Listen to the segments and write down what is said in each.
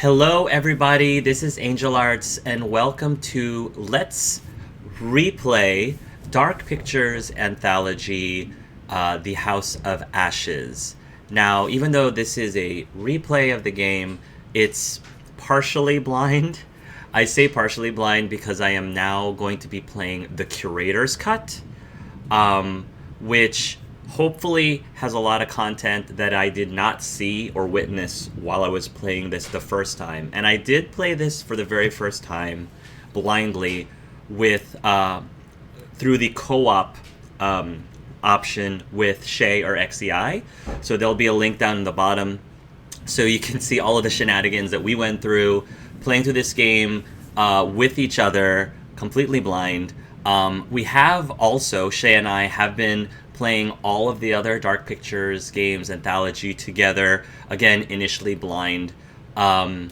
Hello, everybody. This is Angel Arts, and welcome to Let's Replay Dark Pictures Anthology, The House of Ashes. Now, even though this is a replay of the game, it's partially blind. I say partially blind because I am now going to be playing the Curator's cut, which hopefully has a lot of content that I did not see or witness while I was playing this the first time. And I did play this for the very first time blindly with through the co-op option with Shay or XEI. So there'll be a link down in the bottom so you can see all of the shenanigans that we went through playing through this game with each other, completely blind. We have also, Shay and I have been playing all of the other Dark Pictures games Anthology together, again, initially blind. And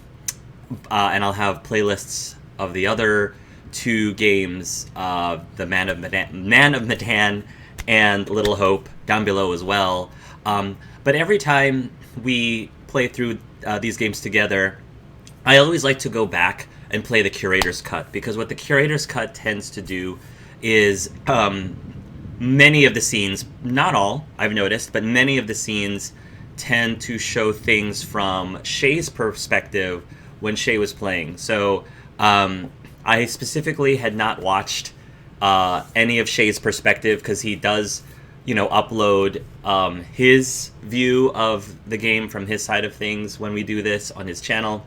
I'll have playlists of the other two games, the Man of Medan and Little Hope, down below as well. But every time we play through these games together, I always like to go back and play the Curator's cut, because what the Curator's cut tends to do is many of the scenes, not all, I've noticed, but many of the scenes tend to show things from Shay's perspective when Shay was playing. So I specifically had not watched any of Shay's perspective, because he does, upload his view of the game from his side of things when we do this on his channel.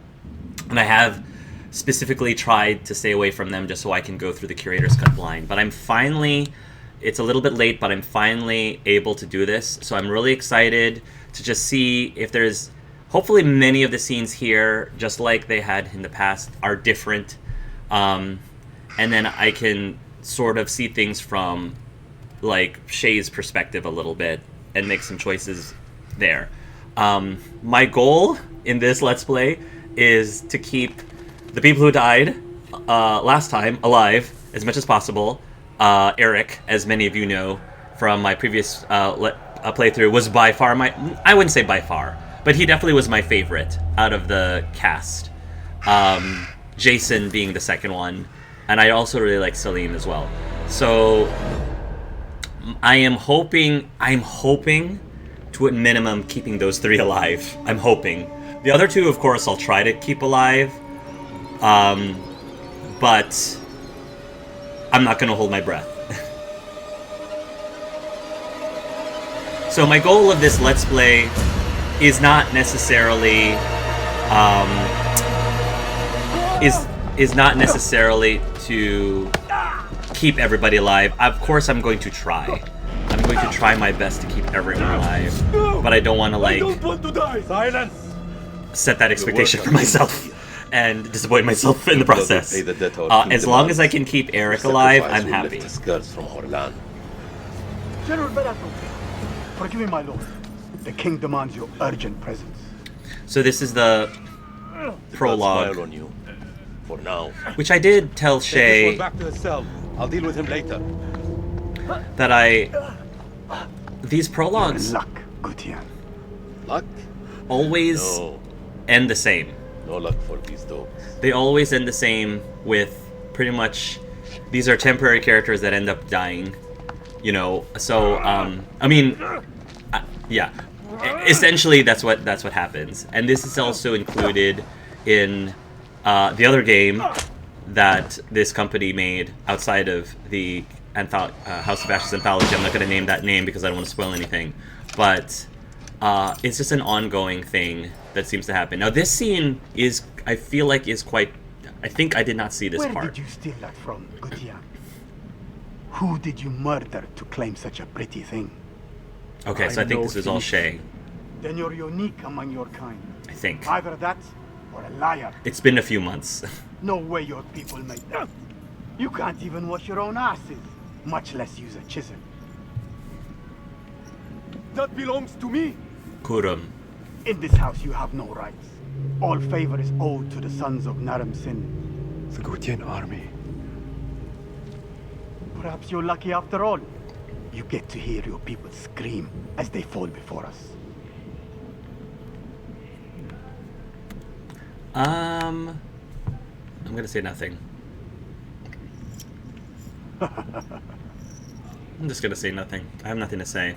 And I have specifically tried to stay away from them just so I can go through the Curator's cut blind. But I'm finally, it's a little bit late, but I'm finally able to do this. So I'm really excited to just see if there's, hopefully many of the scenes here, just like they had in the past, are different. And then I can sort of see things from like Shay's perspective a little bit and make some choices there. My goal in this Let's Play is to keep the people who died last time alive as much as possible. Eric, as many of you know from my previous playthrough, was by far I wouldn't say by far, but he definitely was my favorite out of the cast. Jason being the second one, and I also really like Salim as well. So I'm hoping to, at minimum, keeping those three alive. I'm hoping. The other two, of course, I'll try to keep alive. But I'm not going to hold my breath. So my goal of this Let's Play is not necessarily is not necessarily to keep everybody alive. Of course, I'm going to try. I'm going to try my best to keep everyone alive, but I don't want to Silence! set that expectation for myself and disappoint myself in the process. As long as I can keep Eric alive, I'm happy. General Barato, forgive me, my lord. The king demands your urgent presence. So this is the prologue, on you. For now. which I did tell Shay Back to the cell. I'll deal with him later. that these prologues Luck, Gutian. Luck? always No. end the same. No luck for these dogs. They always end the same with pretty much, these are temporary characters that end up dying, so yeah, essentially that's what happens. And this is also included in the other game that this company made outside of the House of Ashes Anthology. I'm not going to name that name because I don't want to spoil anything, but it's just an ongoing thing that seems to happen. Now this scene is, I feel like, is quite, I think I did not see this Where part. did you steal that from, Gutian? Who did you murder to claim such a pretty thing? Okay, so I think this is all Shay, Then you're unique among your kind. I think. Either that or a liar. It's been a few months. No way your people made that. You can't even wash your own asses, much less use a chisel. That belongs to me. Kurum. In this house you have no rights. All favor is owed to the sons of Naram Sin. The Gutian army. Perhaps you're lucky after all. You get to hear your people scream as they fall before us. I'm gonna say nothing. I'm just gonna say nothing. I have nothing to say.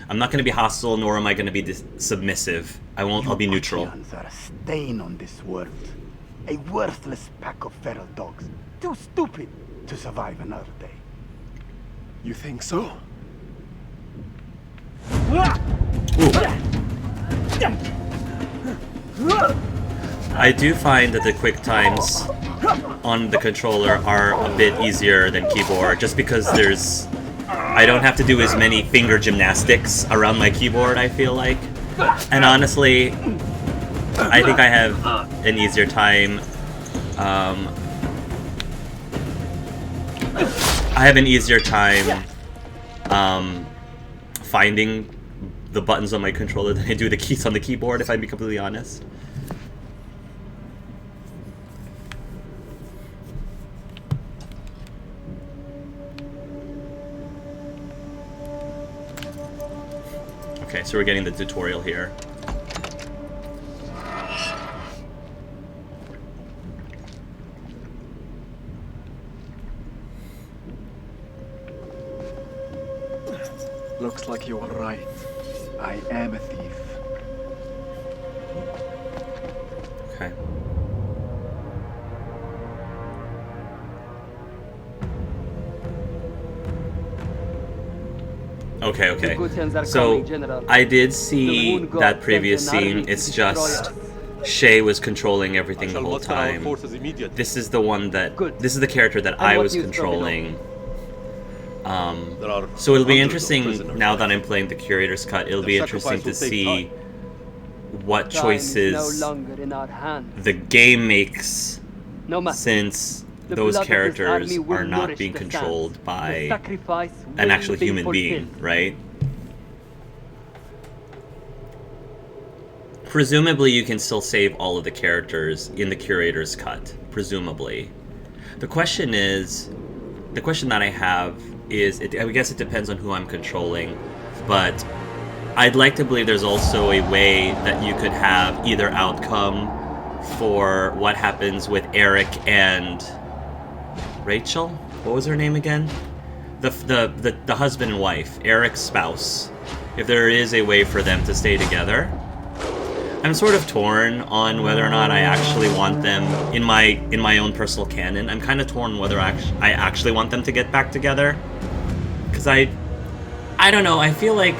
I'm not gonna be hostile, nor am I gonna be submissive. I'll be neutral. Guardians are a stain on this world. A worthless pack of feral dogs. Too stupid to survive another day. You think so? I do find that the quick times on the controller are a bit easier than keyboard, just because I don't have to do as many finger gymnastics around my keyboard, I feel like. And honestly, I think I have an easier time. Finding the buttons on my controller than I do the keys on the keyboard, if I'd be completely honest. Okay, so we're getting the tutorial here. Looks like you were right. I am a thief. Okay. Okay. So I did see that previous scene. It's just Shay was controlling everything the whole time. This is the one that this is the character that I was controlling. So it'll be interesting now that I'm playing the Curator's cut. It'll be interesting to see what choices the game makes, since those characters are not being controlled by an actual human being, right? Presumably you can still save all of the characters in the Curator's cut, presumably. The question that I have is, I guess it depends on who I'm controlling, but I'd like to believe there's also a way that you could have either outcome for what happens with Eric and Rachel? What was her name again? The husband and wife, Eric's spouse. If there is a way for them to stay together. I'm sort of torn on whether or not I actually want them in my own personal canon. I'm kind of torn whether I actually want them to get back together. Because I don't know, I feel like,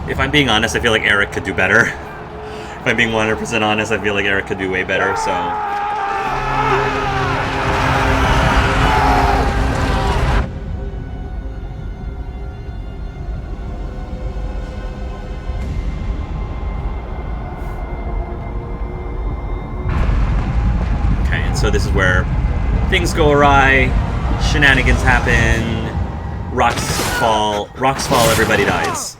if I'm being honest, I feel like Eric could do better. If I'm being 100% honest, I feel like Eric could do way better, so... So this is where things go awry, shenanigans happen, rocks fall, everybody dies.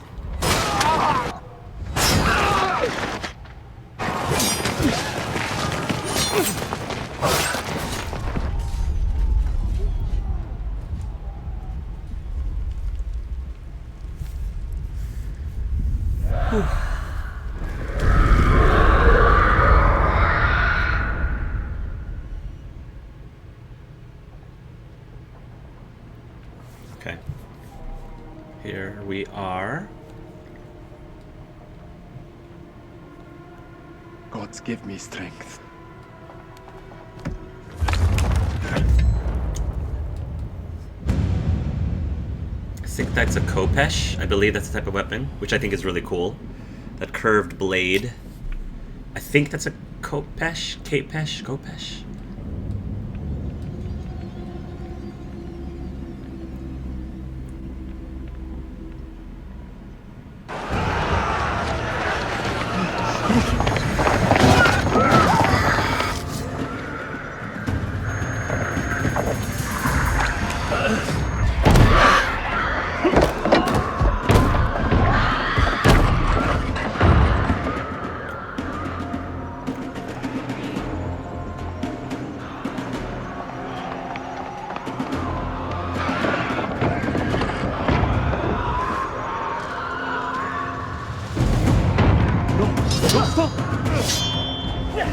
Okay. Here we are. Gods give me strength. I think that's a Kopesh. I believe that's the type of weapon, which I think is really cool. That curved blade. I think that's a Kopesh? Kopesh?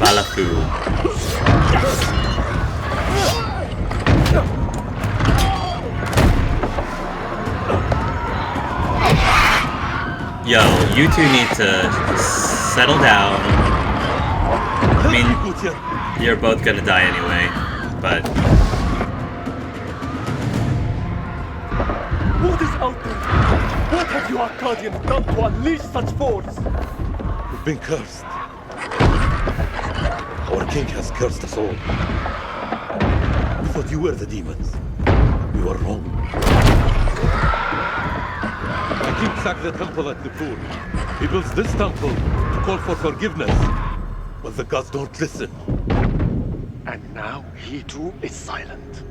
Balafu. Yo, you two need to settle down. I mean, you're both gonna die anyway, but... What is out there? What have you Arcadians done to unleash such force? We've been cursed. Our king has cursed us all. We thought you were the demons. We were wrong. My king sacked the temple at Nippur. He builds this temple to call for forgiveness. But the gods don't listen. And now he too is silent.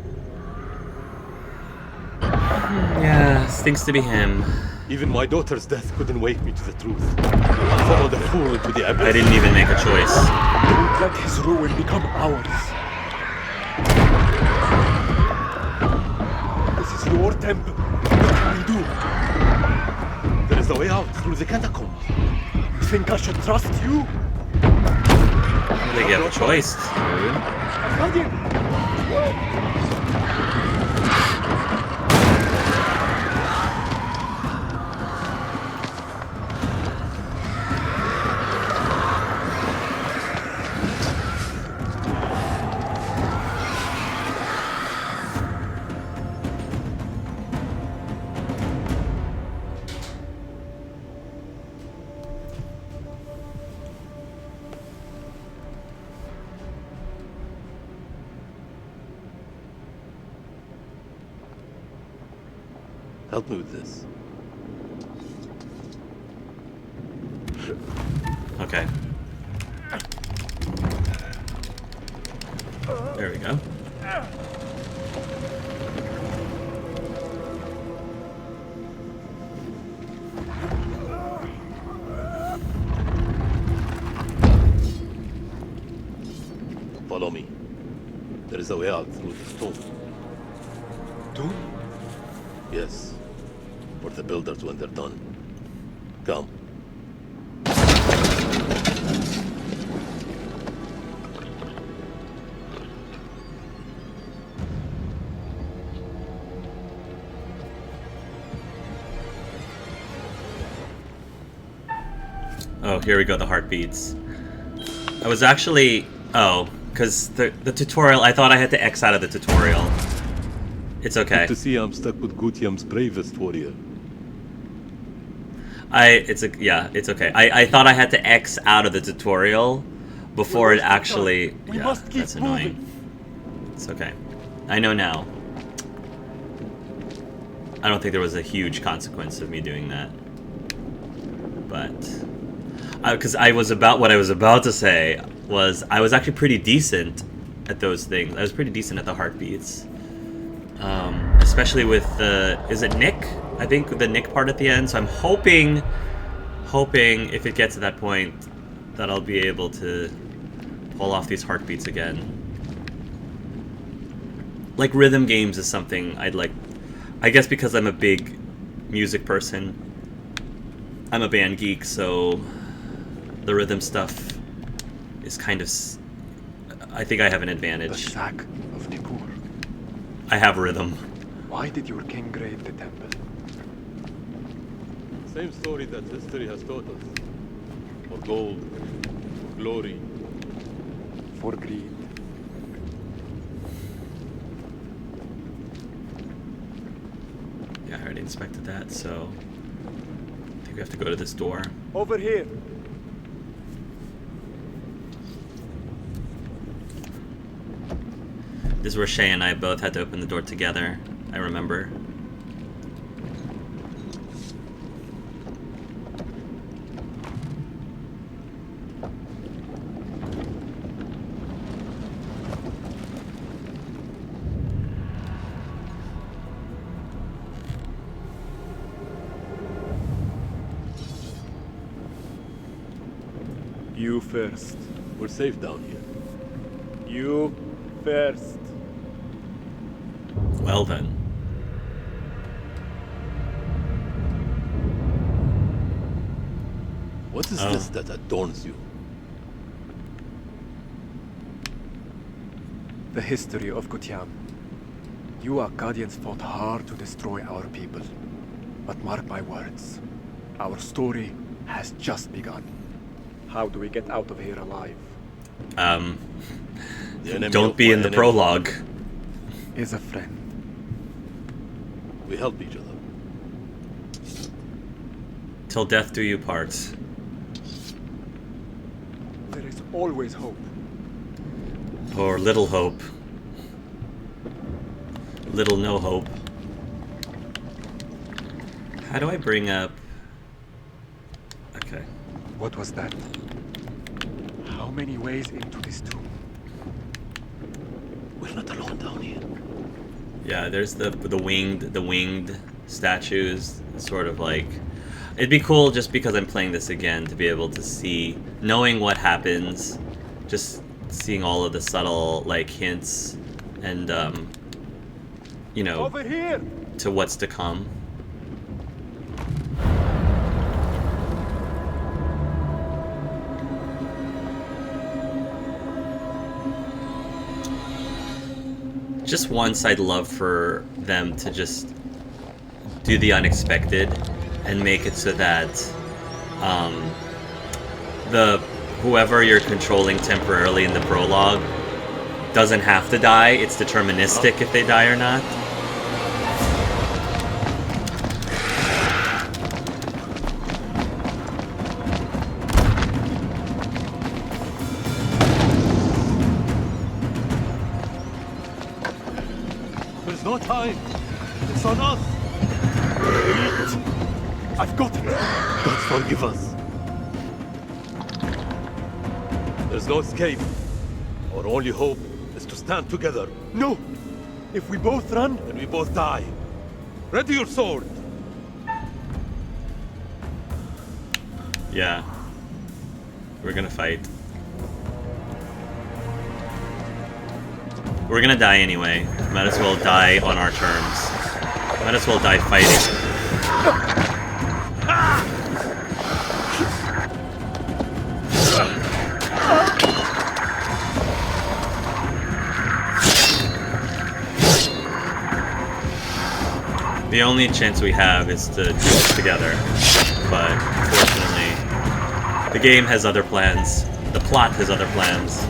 Yeah, stinks to be him. Even my daughter's death couldn't wake me to the truth. I followed the fool into the abyss. I didn't even make a choice. Don't let his ruin become ours. This is your temple. What can we do? There is a way out through the catacombs. You think I should trust you? I don't think you have a choice, dude. Arcadian! Help me with this. Okay. There we go. Follow me. There is a way out through the stone. Tomb? Yes. For the builders when they're done. Come. Oh, here we go, the heartbeats. I was actually... Oh, because the tutorial, I thought I had to X out of the tutorial. It's okay. Good to see I'm stuck with Gutium's bravest warrior. It's okay. I thought I had to X out of the tutorial before it actually... We Yeah, must keep that's annoying. It's okay. I know now. I don't think there was a huge consequence of me doing that. But... Because what I was about to say was I was actually pretty decent at those things. I was pretty decent at the heartbeats. Especially with the... Is it Nick? I think the Nick part at the end. So I'm hoping if it gets to that point that I'll be able to pull off these heartbeats again. Like rhythm games is something I'd like. I guess because I'm a big music person. I'm a band geek, so the rhythm stuff is kind of... I think I have an The advantage. sack of Nippur. I have rhythm. Why did your king raid the temple? Same story that history has taught us. For gold, for glory. For greed. Yeah, I already inspected that, so I think we have to go to this door. Over here. This is where Shay and I both had to open the door together, I remember. You first. We're safe down here. You first. Well then. What is Oh. this that adorns you? The history of Gutiam. You Akkadians fought hard to destroy our people. But mark my words, our story has just begun. How do we get out of here alive? The enemy Don't of be my in the enemy prologue. Is a friend. We help each other. Till death do you part. There is always hope. Or little hope. Little no hope. How do I bring up... Okay. What was that? How many ways into this tomb? We're not alone down here. Yeah, there's the winged statues. Sort of like... It'd be cool just because I'm playing this again to be able to see, knowing what happens, just seeing all of the subtle like hints and you know, Over here! to what's to come. Just once I'd love for them to just do the unexpected and make it so that the whoever you're controlling temporarily in the prologue doesn't have to die. It's deterministic if they die or not. There's no time. It's on us. I've got it! God forgive us. There's no escape. Our only hope is to stand together. No! If we both run, Then we both die. Ready your sword. Yeah. We're gonna fight. We're gonna die anyway. Might as well die on our terms. Might as well die fighting. The only chance we have is to do this together, but unfortunately, the game has other plans. The plot has other plans.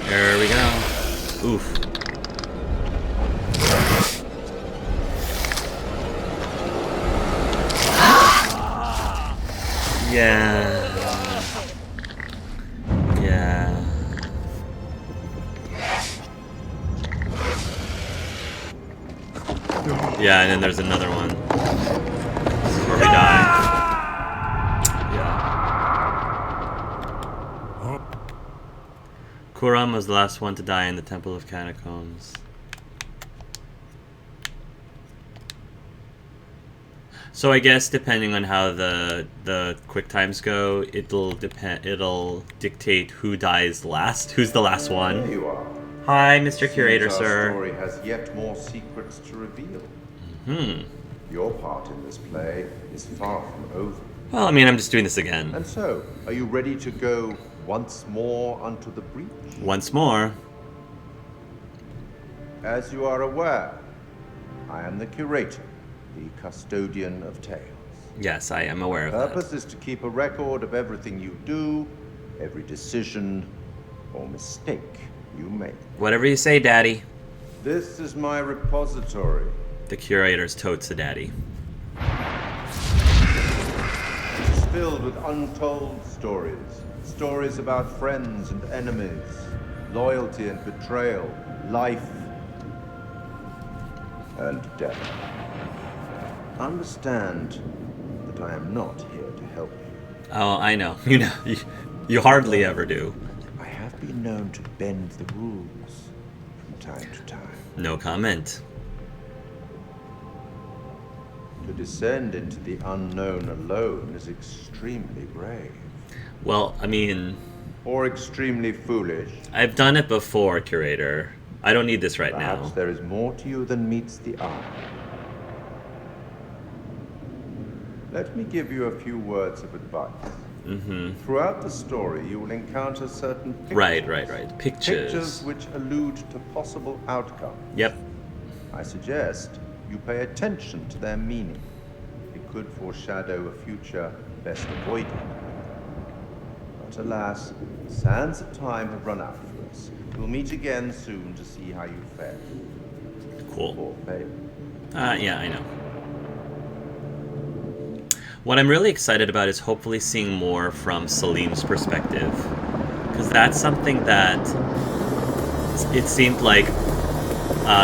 There we go. Oof. Yeah. Yeah. Yeah, and then there's another one. This is where we die. Yeah. Kuram was the last one to die in the Temple of Catacombs. So I guess depending on how the quick times go, it'll dictate who dies last. Who's the last one? There you are. Hi, Mr. Curator, Seems our sir. story has yet more secrets to reveal. Your part in this play is far from over. Well, I mean, I'm just doing this again. And so, are you ready to go once more unto the breach? Once more. As you are aware, I am the Curator, the custodian of tales. Yes, I am aware of Purpose that. is to keep a record of everything you do, every decision or mistake you make. Whatever you say, Daddy. This is my repository. The Curator's totes a daddy. It is filled with untold stories. Stories about friends and enemies, loyalty and betrayal, life and death. Understand that I am not here to help you. Oh, I know. You know, you hardly ever do. I have been known to bend the rules from time to time. No comment. To descend into the unknown alone is extremely brave. Well, I mean, Or extremely foolish. I've done it before, Curator. I don't need this right Perhaps now. there is more to you than meets the eye. Let me give you a few words of advice. Throughout the story, you will encounter certain pictures. Right. Pictures. Pictures which allude to possible outcomes. Yep. I suggest you pay attention to their meaning. It could foreshadow a future best avoided. But alas, the sands of time have run out for us. We'll meet again soon to see how you fare. Cool. Poor Faye. Yeah, I know. What I'm really excited about is hopefully seeing more from Salim's perspective. Because that's something that it seemed like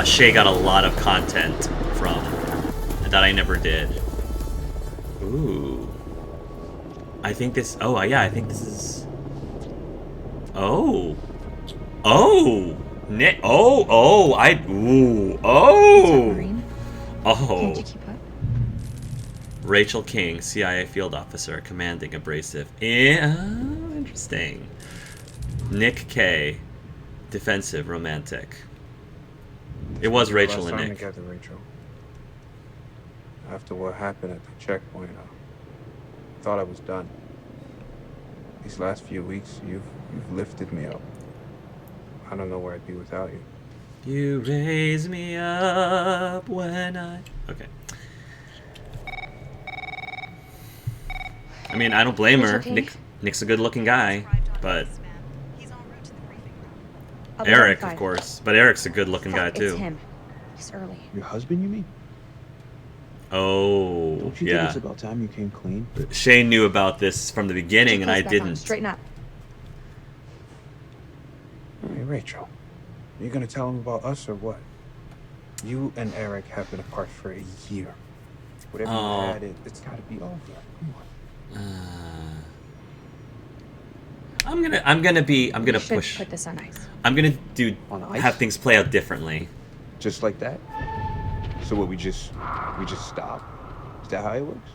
Shay got a lot of content from that I never did. Ooh. I think this... Oh, yeah, I think this is... Oh. Oh! Nick... Oh! Ooh! Oh! Can't you keep up? Rachel King, CIA field officer, commanding abrasive. Interesting. Nick K, defensive, romantic. It was Rachel and Nick. Together, Rachel. After what happened at the checkpoint, I thought I was done. These last few weeks, you've lifted me up. I don't know where I'd be without you. You raise me up when I... Okay. I mean, I don't blame her. Okay? Nick's a good-looking guy, but... I'll be there Eric, in 5. of course. But Eric's a good-looking guy, Fuck, too. It's him. He's early. Your husband, you mean? Oh, Don't you yeah. think it's about time you came clean? Shane knew about this from the beginning, and I Back on. didn't. Straighten up. Hey, Rachel. You gonna tell him about us or what? You and Eric have been apart for a year. Whatever Oh. you had, it's gotta be over. Come on. I'm gonna We should push. put this on ice. I'm gonna On ice? have things play out differently. Just like that? So what, we just stop? Is that how it works?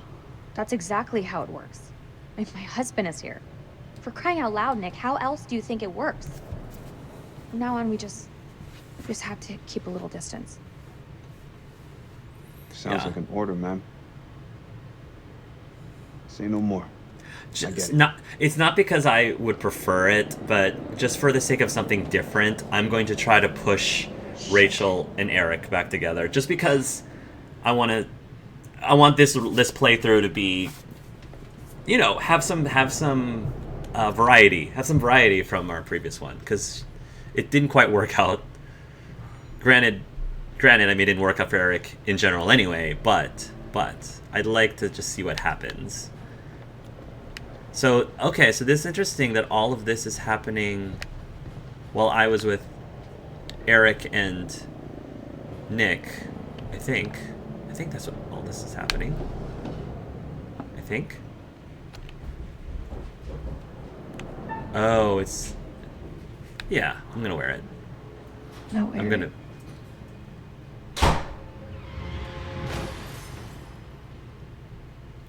That's exactly how it works. My husband is here. For crying out loud, Nick, how else do you think it works? From now on, we just have to keep a little distance. Sounds Yeah. like an order, ma'am. Say no more. I get it. It's not because I would prefer it, but just for the sake of something different, I'm going to try to push Rachel and Eric back together. Just because I want this playthrough to be, have some variety. Have some variety from our previous one, because it didn't quite work out. Granted, I mean, it didn't work out for Eric in general anyway, but I'd like to just see what happens. So, okay, so this is interesting that all of this is happening while I was with Eric and Nick, I think that's what all this is happening. I think. Oh, it's... Yeah, I'm gonna wear it. No, I'm gonna...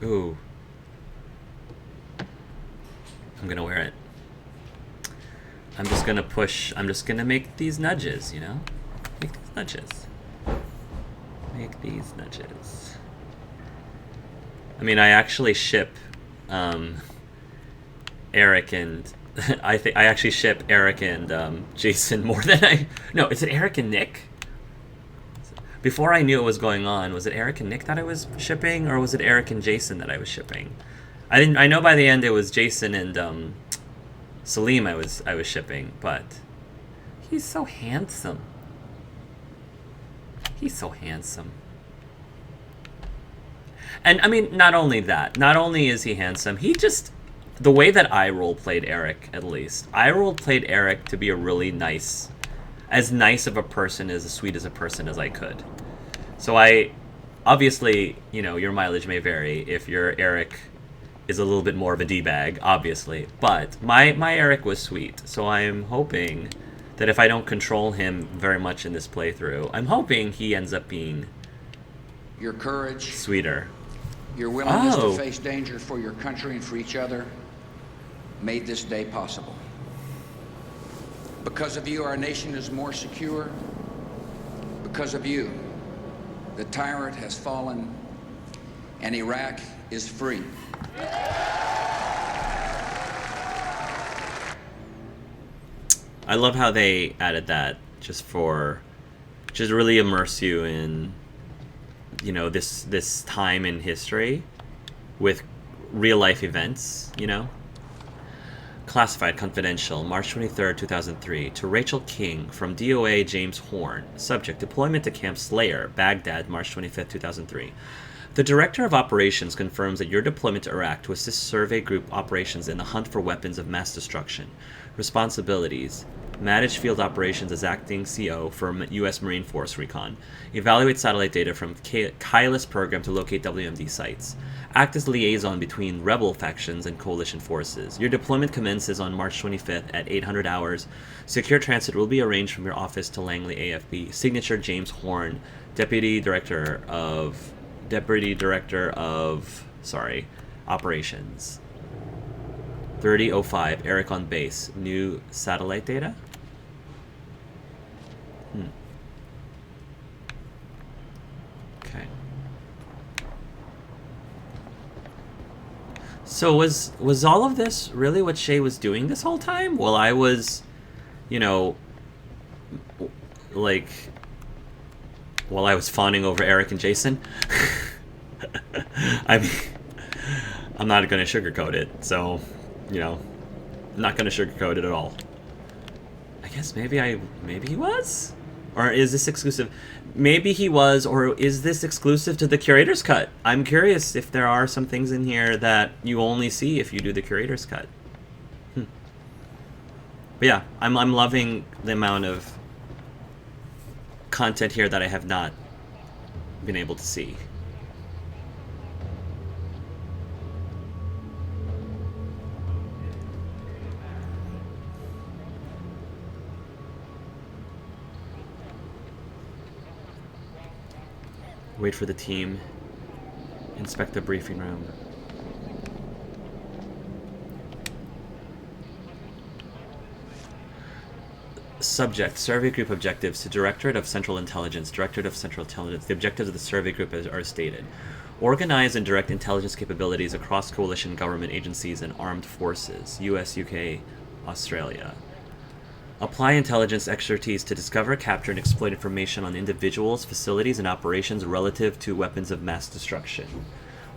Ooh. I'm gonna wear it. I'm just gonna push. I'm just gonna make these nudges, Make these nudges. Make these nudges. I mean, I actually ship Eric and... I actually ship Eric and Jason more than I... No, is it Eric and Nick? Before I knew what was going on, was it Eric and Nick that I was shipping, or was it Eric and Jason that I was shipping? I know by the end it was Jason and Salim I was shipping, but he's so handsome. He's so handsome. And I mean, not only that, not only is he handsome, he just... The way that I role-played Eric, at least, I role-played Eric to be a really nice... As nice of a person, as sweet as a person as I could. So obviously, your mileage may vary if your Eric is a little bit more of a D-bag, obviously. But my Eric was sweet, so I'm hoping that if I don't control him very much in this playthrough, I'm hoping he ends up being Your courage, sweeter. your willingness Oh. to face danger for your country and for each other made this day possible. Because of you, our nation is more secure. Because of you, the tyrant has fallen and Iraq is free. I love how they added that just really immerse you in, you know, this time in history with real life events, you know. Classified confidential, March 23rd, 2003, to Rachel King from DOA James Horn. Subject: deployment to Camp Slayer, Baghdad, March 25th, 2003. The Director of Operations confirms that your deployment to Iraq to assist survey group operations in the hunt for weapons of mass destruction. Responsibilities: manage field operations as acting CO for U.S. Marine Force Recon. Evaluate satellite data from Kylus program to locate WMD sites. Act as liaison between rebel factions and coalition forces. Your deployment commences on March 25th at 800 hours. Secure transit will be arranged from your office to Langley AFB. Signature: James Horn, Deputy Director of Operations. 30:05, Eric on base. New satellite data? Okay. So was all of this really what Shay was doing this whole time? While I was, you know, like, while I was fawning over Eric and Jason? I mean, I'm not going to sugarcoat it, so, you know, I'm not going to sugarcoat it at all. I guess maybe he was? Or is this exclusive? Maybe he was, or is this exclusive to the Curator's Cut? I'm curious if there are some things in here that you only see if you do the Curator's Cut. But yeah, I'm loving the amount of content here that I have not been able to see. Wait for the team. Inspect the briefing room. Subject: survey group objectives to Directorate of Central Intelligence. Directorate of Central Intelligence. The objectives of the survey group are stated. Organize and direct intelligence capabilities across coalition government agencies and armed forces. US, UK, Australia. Apply intelligence expertise to discover, capture, and exploit information on individuals, facilities, and operations relative to weapons of mass destruction.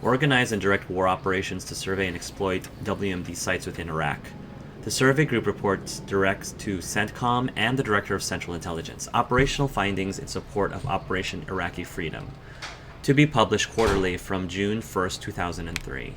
Organize and direct war operations to survey and exploit WMD sites within Iraq. The survey group reports direct to CENTCOM and the Director of Central Intelligence. Operational findings in support of Operation Iraqi Freedom. To be published quarterly from June 1st, 2003.